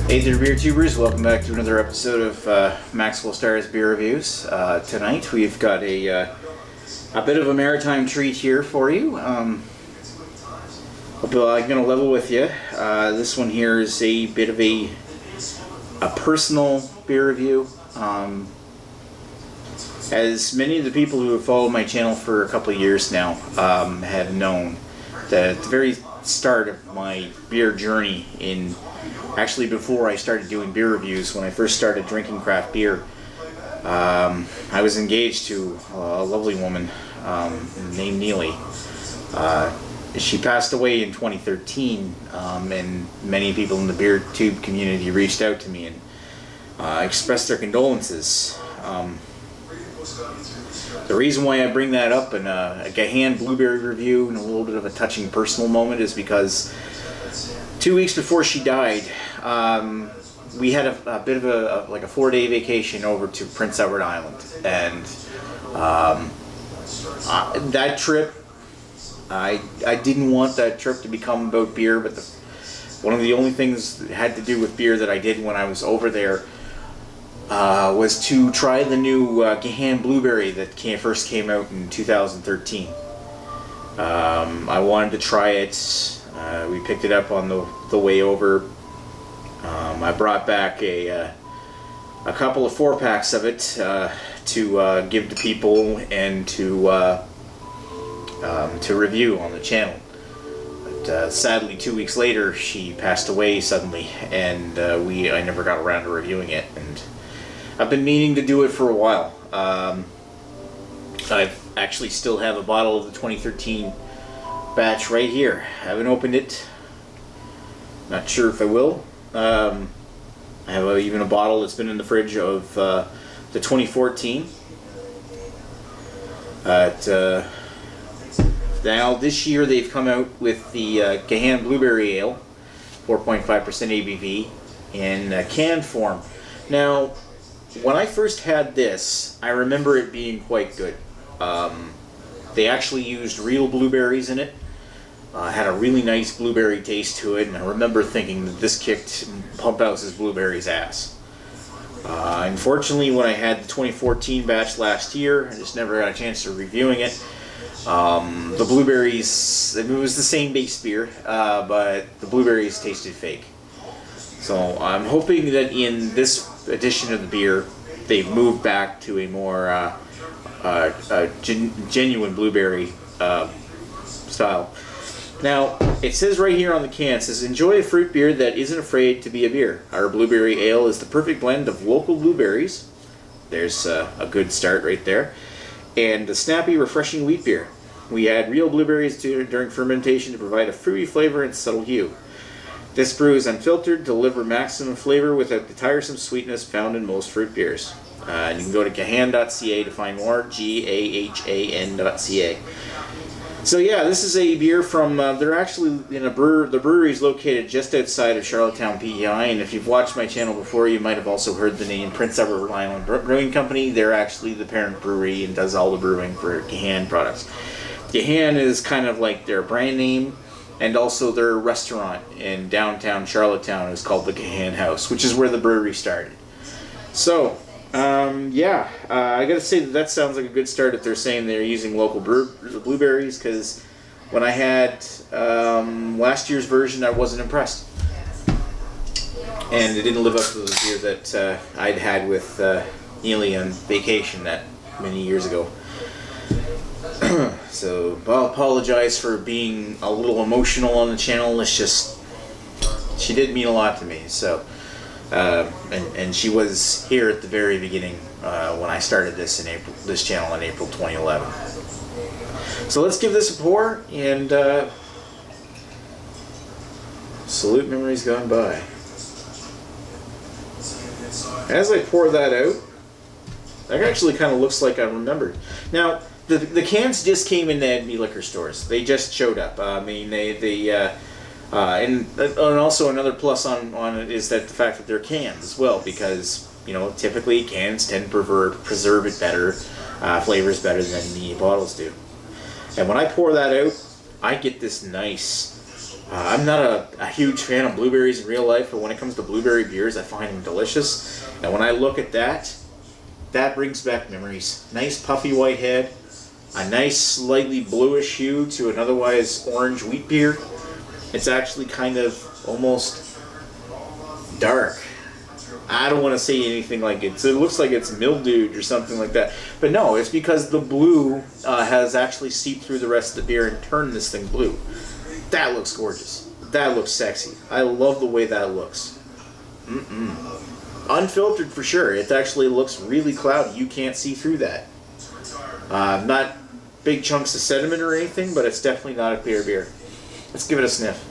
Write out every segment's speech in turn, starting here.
Hey there, beer tubers! Welcome back to another episode of Maxwell Starr's beer reviews. Tonight we've got a bit of a maritime treat here for you. I'm going to level with you. This one here is a bit of a personal beer review. As many of the people who have followed my channel for a couple of years now have known, that at the very start of my beer journey, actually before I started doing beer reviews, when I first started drinking craft beer, I was engaged to a lovely woman named Neely. She passed away in 2013, and many people in the beer tube community reached out to me and expressed their condolences. The reason why I bring that up in a Gahan blueberry review and a little bit of a touching personal moment is because 2 weeks before she died, we had a bit of a 4-day vacation over to Prince Edward Island, and that trip, I didn't want that trip to become about beer, but one of the only things that had to do with beer that I did when I was over there was to try the new Gahan blueberry that first came out in 2013. I wanted to try it. We picked it up on the way over. I brought back a couple of 4-packs of it to give to people and to review on the channel. But sadly, 2 weeks later, she passed away suddenly, and I never got around to reviewing it. And I've been meaning to do it for a while. I actually still have a bottle of the 2013 batch right here. Haven't opened it. Not sure if I will. I have even a bottle that's been in the fridge of the 2014. Now this year they've come out with the Gahan Blueberry Ale, 4.5% ABV, in can form. Now, when I first had this, I remember it being quite good. They actually used real blueberries in it. Had a really nice blueberry taste to it, and I remember thinking that this kicked Pump House's blueberries ass. Unfortunately, when I had the 2014 batch last year, I just never got a chance to reviewing it. The blueberries, it was the same base beer, but the blueberries tasted fake. So I'm hoping that in this edition of the beer, they've moved back to a more genuine blueberry style. Now, it says right here on the can, it says, "Enjoy a fruit beer that isn't afraid to be a beer. Our blueberry ale is the perfect blend of local blueberries." There's a good start right there. "And a snappy, refreshing wheat beer. We add real blueberries during fermentation to provide a fruity flavor and subtle hue. This brew is unfiltered to deliver maximum flavor without the tiresome sweetness found in most fruit beers." And you can go to gahan.ca to find more, GAHAN.ca. So yeah, this is a beer from, they're actually in the brewery is located just outside of Charlottetown, PEI, and if you've watched my channel before, you might have also heard the name Prince Edward Island Brewing Company. They're actually the parent brewery and does all the brewing for Gahan products. Gahan is kind of like their brand name, and also their restaurant in downtown Charlottetown is called the Gahan House, which is where the brewery started. So, I gotta say that sounds like a good start if they're saying they're using local blueberries, because when I had last year's version, I wasn't impressed. And it didn't live up to the beer that I'd had with Neely on vacation that many years ago. So, I'll apologize for being a little emotional on the channel. It's just, she did mean a lot to me, so... and she was here at the very beginning when I started this channel in April 2011. So let's give this a pour and salute memories gone by. As I pour that out, that actually kind of looks like I remembered. Now the cans just came in the Enemy liquor stores. They just showed up. I mean and also another plus on it is that the fact that they're cans as well, because typically cans tend to preserve it better, flavors better than the bottles do. And when I pour that out, I get this nice I'm not a huge fan of blueberries in real life, but when it comes to blueberry beers, I find them delicious. And when I look at that, that brings back memories. Nice puffy white head, a nice slightly bluish hue to an otherwise orange wheat beer. It's actually kind of almost dark. I don't want to say anything like it looks like it's mildewed or something like that. But no, it's because the blue has actually seeped through the rest of the beer and turned this thing blue. That looks gorgeous. That looks sexy. I love the way that looks. Unfiltered for sure. It actually looks really cloudy. You can't see through that. Not big chunks of sediment or anything, but it's definitely not a clear beer. Let's give it a sniff.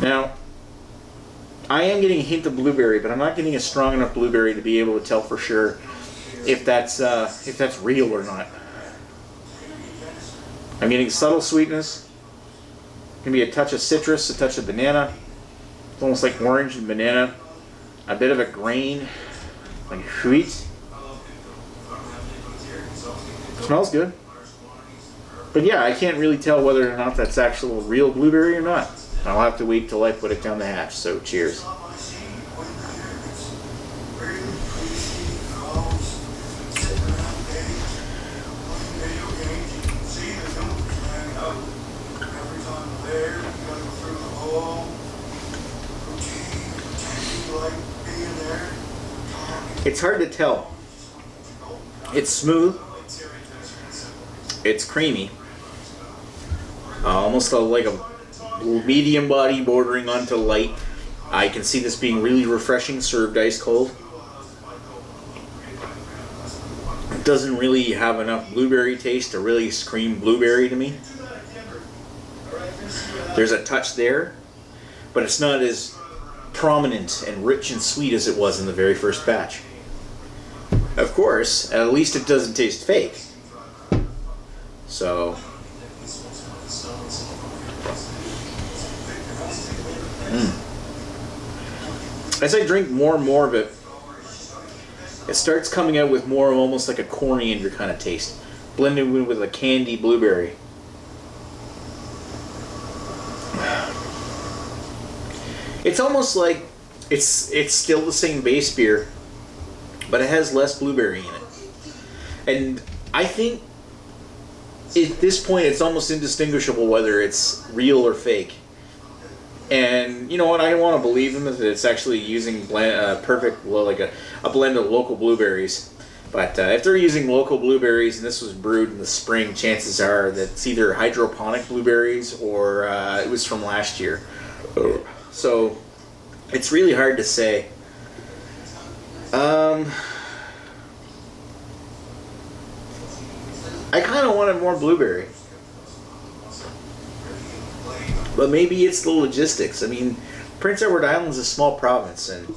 Now, I am getting a hint of blueberry, but I'm not getting a strong enough blueberry to be able to tell for sure if that's real or not. I'm getting subtle sweetness. Can be a touch of citrus, a touch of banana. It's almost like orange and banana. A bit of a grain, like wheat. Smells good. But yeah, I can't really tell whether or not that's actual real blueberry or not. I'll have to wait till I put it down the hatch, so cheers. It's hard to tell. It's smooth. It's creamy. Almost like a medium body bordering onto light. I can see this being really refreshing, served ice cold. It doesn't really have enough blueberry taste to really scream blueberry to me. There's a touch there, but it's not as prominent and rich and sweet as it was in the very first batch. Of course, at least it doesn't taste fake. So, as I drink more and more of it, it starts coming out with more almost like a coriander kind of taste, blended with a candy blueberry. It's almost like it's still the same base beer, but it has less blueberry in it. And I think at this point it's almost indistinguishable whether it's real or fake. And you know what? I want to believe them that it's actually using perfect, well, like a blend of local blueberries. But if they're using local blueberries and this was brewed in the spring, chances are that it's either hydroponic blueberries or it was from last year. So it's really hard to say. I kind of wanted more blueberry. But maybe it's the logistics. I mean, Prince Edward Island is a small province, and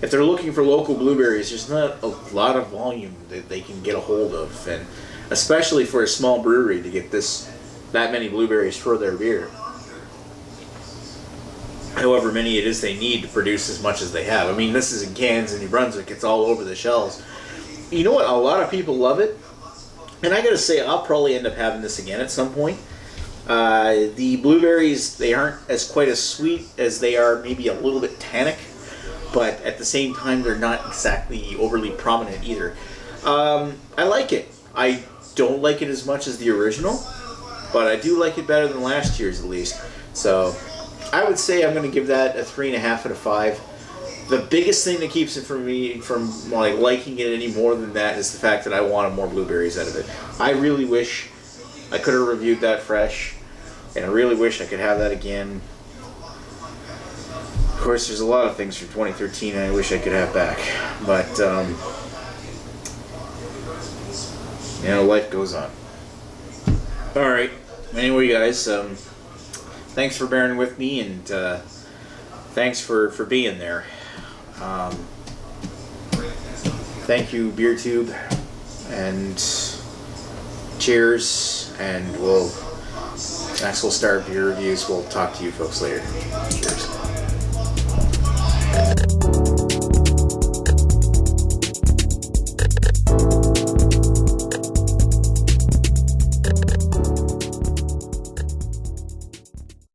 if they're looking for local blueberries, there's not a lot of volume that they can get a hold of, and especially for a small brewery to get that many blueberries for their beer. However many it is they need to produce as much as they have. I mean, this is in cans in New Brunswick. It's all over the shelves. You know what? A lot of people love it. And I gotta say, I'll probably end up having this again at some point. The blueberries, they aren't quite as sweet as they are maybe a little bit tannic. But at the same time, they're not exactly overly prominent either. I like it. I don't like it as much as the original. But I do like it better than last year's at least. So I would say I'm going to give that a 3.5 out of 5. The biggest thing that keeps it from me from like liking it any more than that is the fact that I wanted more blueberries out of it. I really wish I could have reviewed that fresh, and I really wish I could have that again. Of course, there's a lot of things from 2013 I wish I could have back, but you know, life goes on. All right. Anyway, guys. Thanks for bearing with me, and thanks for being there. Thank you, BeerTube, and cheers, and Maxwell Starr Beer Reviews. We'll talk to you folks later. Cheers.